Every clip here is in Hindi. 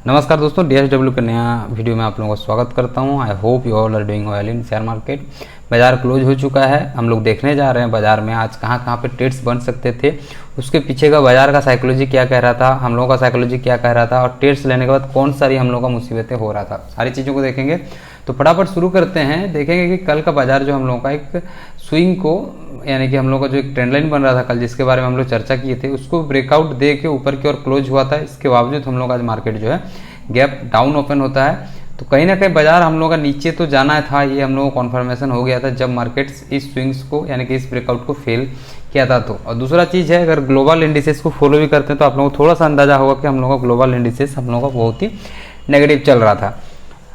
नमस्कार दोस्तों, DSW के नया वीडियो में आप लोगों का स्वागत करता हूं। I hope you all are doing well in share market. बाजार क्लोज हो चुका है। हम लोग देखने जा रहे हैं बाजार में आज कहां पे ट्रेड्स बन सकते थे, उसके पीछे का बाजार का साइकोलॉजी क्या कह रहा था, हम लोगों का साइकोलॉजी क्या कह रहा था और ट्रेड्स लेने के बाद कौन सारी हम लोगों का मुसीबतें हो रहा था, सारी चीज़ों को देखेंगे। तो फटाफट शुरू करते हैं। देखेंगे कि कल का बाजार जो हम लोगों का एक स्विंग को, यानी कि हम लोग का जो एक ट्रेंड लाइन बन रहा था कल, जिसके बारे में हम लोग चर्चा किए थे, उसको ब्रेकआउट दे के ऊपर की ओर क्लोज हुआ था। इसके बावजूद हम लोग आज मार्केट जो है गैप डाउन ओपन होता है। तो कहीं ना कहीं बाजार हम लोग का नीचे तो जाना था, ये हम लोगों को कॉन्फर्मेशन हो गया था जब मार्केट्स इस स्विंग्स को, यानी कि इस ब्रेकआउट को फेल किया था। तो और दूसरा चीज़ है, अगर ग्लोबल इंडिसेस को फॉलो भी करते हैं तो आप लोगों को थोड़ा सा अंदाजा होगा कि हम लोगों का ग्लोबल इंडिसेस हम लोगों का बहुत ही नेगेटिव चल रहा था।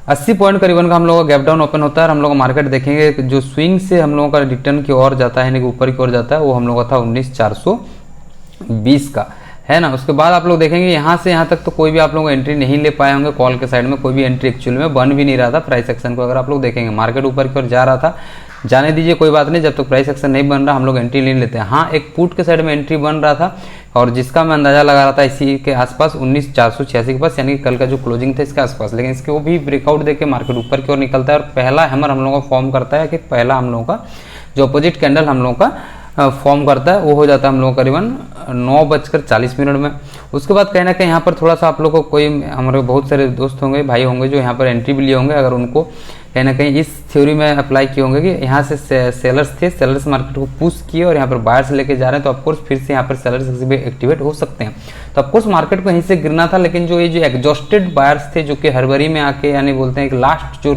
80 पॉइंट करीबन का हम लोगों का गैप डाउन ओपन होता है और हम लोग का मार्केट देखेंगे जो स्विंग से हम लोगों का रिटर्न की ओर जाता है, यानी कि ऊपर की ओर जाता है, वो हम लोगों का था 19,420 का, है ना। उसके बाद आप लोग देखेंगे यहाँ से यहाँ तक तो कोई भी आप लोग एंट्री नहीं ले पाए होंगे। कॉल के साइड में कोई भी एंट्री एक्चुअली में बन भी नहीं रहा था। प्राइस एक्शन को अगर आप लोग देखेंगे, मार्केट ऊपर की ओर जा रहा था, जाने दीजिए कोई बात नहीं, जब तक प्राइस एक्शन नहीं बन रहा हम लोग एंट्री नहीं लेते हैं। हाँ, एक पुट के साइड में एंट्री बन रहा था और जिसका मैं अंदाजा लगा रहा था इसी के आसपास 19,486 के पास, यानी कि कल का जो क्लोजिंग था इसके आसपास। लेकिन इसके वो भी ब्रेकआउट देके मार्केट ऊपर की ओर निकलता है और पहला हैमर हम लोगों का फॉर्म करता है कि पहला हम लोगों का जो अपोजिट कैंडल हम लोगों का फॉर्म करता है वो हो जाता है हम लोग करीबन 9:40 में। उसके बाद कहीं ना कहीं यहाँ पर थोड़ा सा आप लोग को कोई हमारे बहुत सारे दोस्त होंगे, भाई होंगे जो यहाँ पर एंट्री भी लिए होंगे, अगर उनको कहीं ना कहीं इस थ्योरी में अप्लाई किए होंगे कि यहाँ से सेलर्स थे, सेलर्स मार्केट को पुश किए और यहाँ पर बायर्स लेके जा रहे हैं, तो ऑफकोर्स फिर से यहाँ पर सेलर्स भी एक्टिवेट हो सकते हैं। तो ऑफकोर्स मार्केट को यहीं से गिरना था, लेकिन जो ये जो एग्जॉस्टेड बायर्स थे जो कि हड़बड़ी में आके, यानी बोलते हैं कि लास्ट जो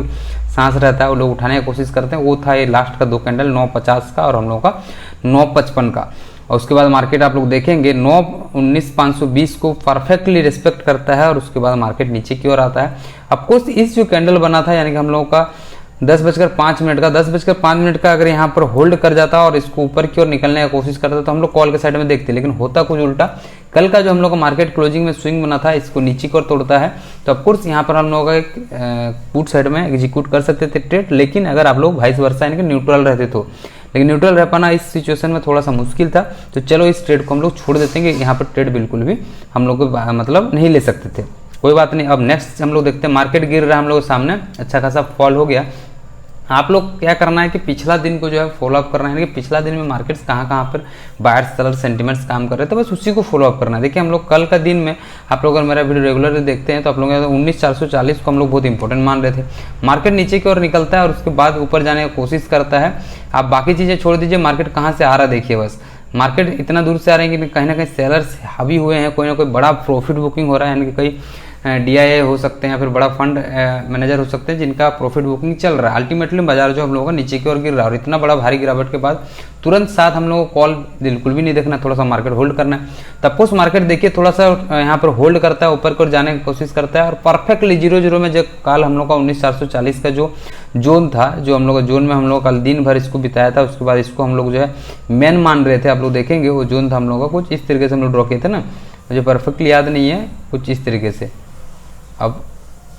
सांस रहता है वो लोग उठाने की कोशिश करते हैं, वो था ये लास्ट का दो कैंडल 9:50 का और हम लोग का 9:55 का। और उसके बाद मार्केट आप लोग देखेंगे 19,520 को परफेक्टली रिस्पेक्ट करता है और उसके बाद मार्केट नीचे की ओर आता है। ऑफकोर्स इस जो कैंडल बना था, यानी कि हम लोगों का 10:05 का अगर यहाँ पर होल्ड कर जाता और इसको ऊपर की ओर निकलने की कोशिश करता तो हम लोग कॉल के साइड में देखते, लेकिन होता कुछ उल्टा। कल का जो हम लोग का मार्केट क्लोजिंग में स्विंग बना था, इसको नीचे की ओर तोड़ता है, तो ऑफकोर्स यहाँ पर हम लोग का एक पुट साइड में एग्जीक्यूट कर सकते थे ट्रेड। लेकिन अगर आप लोग वाइस वर्सा यानी कि न्यूट्रल रहते तो, लेकिन न्यूट्रल रह पाना इस सिचुएशन में थोड़ा सा मुश्किल था। तो चलो इस ट्रेड को हम लोग छोड़ देते हैं कि यहाँ पर ट्रेड बिल्कुल भी हम लोग को मतलब नहीं ले सकते थे, कोई बात नहीं। अब नेक्स्ट हम लोग देखते हैं, मार्केट गिर रहा है हम लोग सामने, अच्छा खासा फॉल हो गया। आप लोग क्या करना है कि पिछला दिन को जो है फॉलो अप करना है, कि पिछला दिन में मार्केट्स कहाँ पर बायर्स सेलर सेंटिमेंट्स काम कर रहे थे, बस उसी को फॉलो अप करना है। देखिए हम लोग कल का दिन में, आप लोग अगर मेरा वीडियो रेगुलरली देखते हैं तो आप लोग 19,440 को हम लोग बहुत इंपॉर्टेंट मान रहे थे। मार्केट नीचे की ओर निकलता है और उसके बाद ऊपर जाने की कोशिश करता है। आप बाकी चीज़ें छोड़ दीजिए, मार्केट कहाँ से आ रहा है देखिए, बस मार्केट इतना दूर से आ रहे हैं कि कहीं ना कहीं सेलर्स हावी हुए हैं, कोई ना कोई बड़ा प्रॉफिट बुकिंग हो रहा है, यानी कि कई DIA हो सकते हैं या फिर बड़ा फंड मैनेजर हो सकते हैं जिनका प्रॉफिट बुकिंग चल रहा है। अल्टीमेटली बाजार जो हम लोगों का नीचे की ओर गिर रहा है और इतना बड़ा भारी गिरावट के बाद तुरंत साथ हम लोगों को कॉल बिल्कुल भी नहीं देखना, थोड़ा सा मार्केट होल्ड करना है। तब कुछ मार्केट देखिए थोड़ा सा यहाँ पर होल्ड करता है, ऊपर की ओर जाने की कोशिश करता है और परफेक्टली 0-0 में जो कल हम लोग का 19,440 का जो जोन था, जो हम लोग का जोन में हम लोग कल दिन भर इसको बिताया था, उसके बाद इसको हम लोग जो है मेन मान रहे थे। आप लोग देखेंगे वो जोन था हम लोग का कुछ इस तरीके से हम लोग ड्रॉ किए थे ना, मुझे परफेक्टली याद नहीं है, कुछ इस तरीके से। अब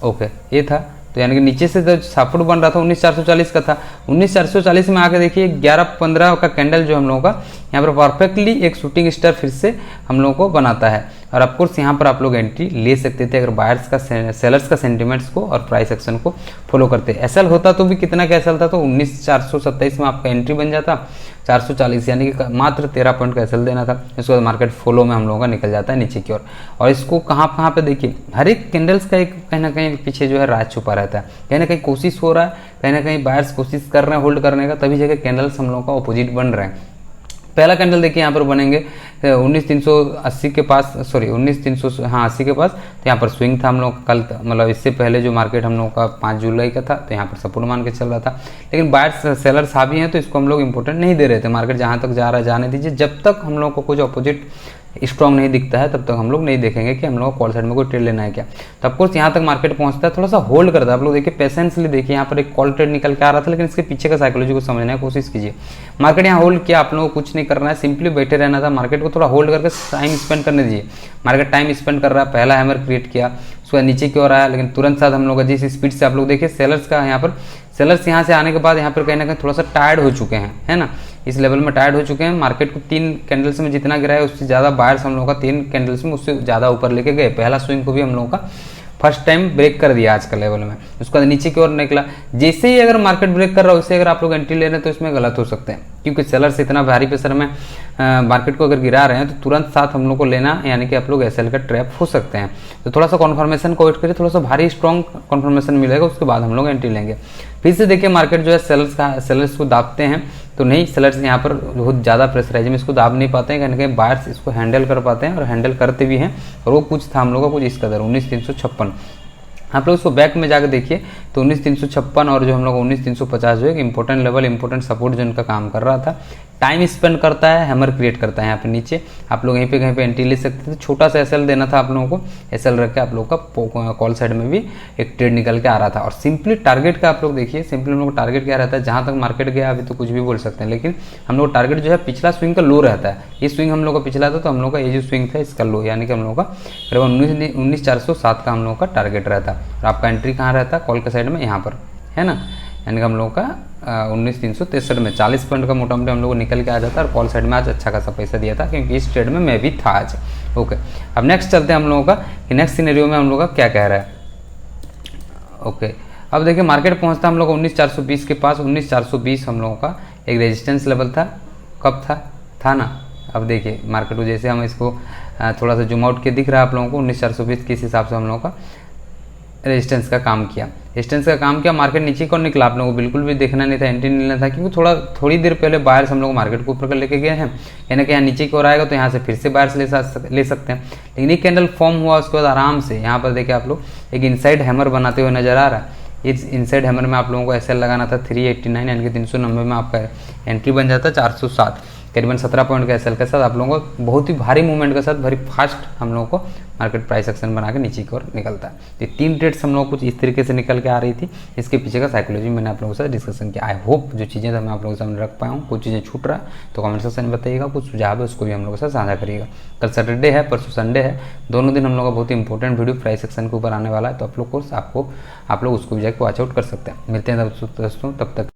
ओके ये था, तो यानी कि नीचे से जो सपोर्ट बन रहा था 19,440 का था, 19,440 में आके देखिए 11:15 का कैंडल जो हम लोगों का यहाँ पर परफेक्टली एक शूटिंग स्टार फिर से हम लोगों को बनाता है। और ऑफकोर्स यहाँ पर आप लोग एंट्री ले सकते थे अगर बायर्स का सेलर्स का सेंटिमेंट्स को और प्राइस एक्शन को फॉलो करते। एसएल होता तो भी कितना का एसएल था, तो 19,427 में आपका एंट्री बन जाता, 440 यानी कि मात्र 13 पॉइंट का एसएल देना था। इसके बाद मार्केट फॉलो में हम लोगों का निकल जाता है नीचे की ओर। और इसको कहाँ पे देखिए, हर एक कैंडल्स का एक कहीं ना कहीं पीछे जो है राज छुपा रहता है, कहीं ना कहीं कोशिश हो रहा है, कहीं ना कहीं बायर्स कोशिश कर रहे हैं होल्ड करने का, तभी जगह कैंडल्स हम लोगों का अपोजिट बन रहे हैं। पहला कैंडल देखिए यहाँ पर बनेंगे 19,380 के पास, सॉरी 19,380 के पास, तो यहाँ पर स्विंग था हम लोग कल, मतलब इससे पहले जो मार्केट हम लोग का 5 जुलाई का था, तो यहाँ पर सपोर्ट मान के चल रहा था। लेकिन बायर्स सेलर्स हावी हैं तो इसको हम लोग इंपॉर्टेंट नहीं दे रहे थे। मार्केट जहाँ तक जा रहा है जाने दीजिए, जब तक हम लोग को कुछ अपोजिट स्ट्रॉन्ग नहीं दिखता है तब तक हम लोग नहीं देखेंगे कि हम लोग कॉल साइड में कोई ट्रेड लेना है क्या। तो ऑफकोर्स यहाँ तक मार्केट पहुंचता है, थोड़ा सा होल्ड करता है। आप लोग देखिए पेशेंसली देखिए, यहाँ पर एक कॉल ट्रेड निकल के आ रहा था, लेकिन इसके पीछे का साइकोलॉजी को समझने की कोशिश कीजिए। मार्केट यहाँ होल्ड किया, आप लोगों को कुछ नहीं करना है, सिंपली बैठे रहना था। मार्केट को थोड़ा होल्ड करके टाइम स्पेंड करने दीजिए। मार्केट टाइम स्पेंड कर रहा है, पहला हैमर क्रिएट किया, उसके नीचे की ओर आया, लेकिन तुरंत साथ हम लोग जिस स्पीड से आप लोग देखिए सेलर्स का यहाँ पर, सेलर्स यहाँ से आने के बाद यहाँ पर कहीं ना कहीं थोड़ा सा टायर्ड हो चुके हैं, है ना, इस लेवल में टायर्ड हो चुके हैं। मार्केट को 3 कैंडल्स में जितना गिरा है उससे ज़्यादा बायर्स हम लोगों का 3 कैंडल्स में उससे ज़्यादा ऊपर लेके गए। पहला स्विंग को भी हम लोगों का फर्स्ट टाइम ब्रेक कर दिया आज का लेवल में, उसके बाद नीचे की ओर निकला। जैसे ही अगर मार्केट ब्रेक कर रहा है, उससे अगर आप लोग एंट्री ले रहे हैं तो इसमें गलत हो सकते हैं, क्योंकि सेलर्स इतना भारी प्रेशर में मार्केट को अगर गिरा रहे हैं तो तुरंत साथ हम लोग को लेना, यानी कि आप लोग एसएल का ट्रैप हो सकते हैं। तो थोड़ा सा कॉन्फर्मेशन को वेट करिए, थोड़ा सा भारी स्ट्रॉन्ग कॉन्फर्मेशन मिलेगा, उसके बाद हम लोग एंट्री लेंगे। फिर से देखिए मार्केट जो है सेलर्स को दाबते हैं, तो नहीं, सेलर्स यहाँ पर बहुत ज़्यादा प्रेशराइज में इसको दाब नहीं पाते हैं, कहीं ना कहीं बायर्स इसको हैंडल कर पाते हैं और हैंडल करते भी हैं। और वो कुछ था हम लोग का कुछ इस कदर 19,356। आप लोग इसको बैक में जाकर देखिए तो 19,356 और जो हम लोग 19,350 जो है इंपॉर्टेंट लेवल, इंपॉर्टेंट सपोर्ट जो इनका काम कर रहा था। टाइम स्पेंड करता है, हैमर क्रिएट करता है यहाँ पे नीचे। आप लोग यहीं पे कहीं पे एंट्री ले सकते थे, छोटा सा एसएल देना था आप लोगों को, एसएल रख के आप लोग का कॉल साइड में भी एक ट्रेड निकल के आ रहा था। और सिंपली टारगेट का आप लोग देखिए, सिंपली हम लोग का टारगेट क्या रहता है, जहाँ तक मार्केट गया अभी तो कुछ भी बोल सकते हैं, लेकिन हम लोग टारगेट जो है पिछला स्विंग का लो रहता है। ये स्विंग हम लोग का पिछला था, तो हम लोग का ये जो स्विंग था इसका लो, यानी कि हम लोग का करीबन 19,407 का हम लोग का टारगेट रहता है। और आपका एंट्री कहाँ रहता है, कॉल के साइड में यहाँ पर है ना, यानी कि हम लोग का 19,363 में 40 पॉइंट का मोटा मोटा हम लोग को निकल के आ जाता है। और कॉल साइड में आज अच्छा खासा पैसा दिया था, क्योंकि इस ट्रेड में मैं भी था आज। ओके, अब नेक्स्ट चलते हैं हम लोगों का कि नेक्स्ट सिनेरियो में हम लोग का क्या कह रहा है। ओके, अब देखिए मार्केट पहुंचता हम लोग को 19,420 के पास। 19,420 हम लोगों का एक रेजिस्टेंस लेवल था, कब था ना। अब देखिए मार्केट को जैसे हम इसको थोड़ा सा जूम आउट के दिख रहा है आप लोगों को, 19,420 किस हिसाब से हम लोगों का रेजिस्टेंस का काम किया, रेजिस्टेंस का काम किया। मार्केट नीचे कौन निकला, आप लोगों को बिल्कुल भी देखना नहीं था, एंट्री नहीं लेना था, क्योंकि थोड़ी देर पहले बायर्स हम लोग मार्केट को ऊपर कर लेके गए हैं। यानी कि यहाँ नीचे की ओर आएगा तो यहाँ से फिर से बायर्स ले सकते हैं। लेकिन एक कैंडल फॉर्म हुआ, उसके बाद आराम से यहाँ पर देखिए आप लोग एक इनसाइड हैमर बनाते हुए नजर आ रहा है। इस इनसाइड हैमर में आप लोगों को एसएल लगाना था 389, यानी कि 390 में आपका एंट्री बन जाता 407, करीबन 17 पॉइंट का एसएल के साथ आप लोगों को बहुत ही भारी मूवमेंट के साथ भारी फास्ट हम लोगों को मार्केट प्राइस एक्शन बना के नीचे की ओर निकलता है। तो 3 ट्रेड्स हम लोग कुछ इस तरीके से निकल के आ रही थी। इसके पीछे का साइकोलॉजी मैंने आप लोगों के साथ डिस्कशन किया। आई होप जो चीज़ें मैं आप लोगों के सामने रख पाया हूँ, कुछ चीज़ें छूट रहा है तो कमेंट सेक्शन में बताइएगा, कुछ सुझाव है उसको भी हम लोगों के साथ साझा करिएगा। कल सैटरडे है, परसों संडे है, दोनों दिन हम लोग का बहुत ही इंपॉर्टेंट वीडियो प्राइस सेक्शन के ऊपर आने वाला है। तो आप लोग उसको भी जाकर वॉच आउट कर सकते हैं। मिलते हैं दोस्तों, तब तक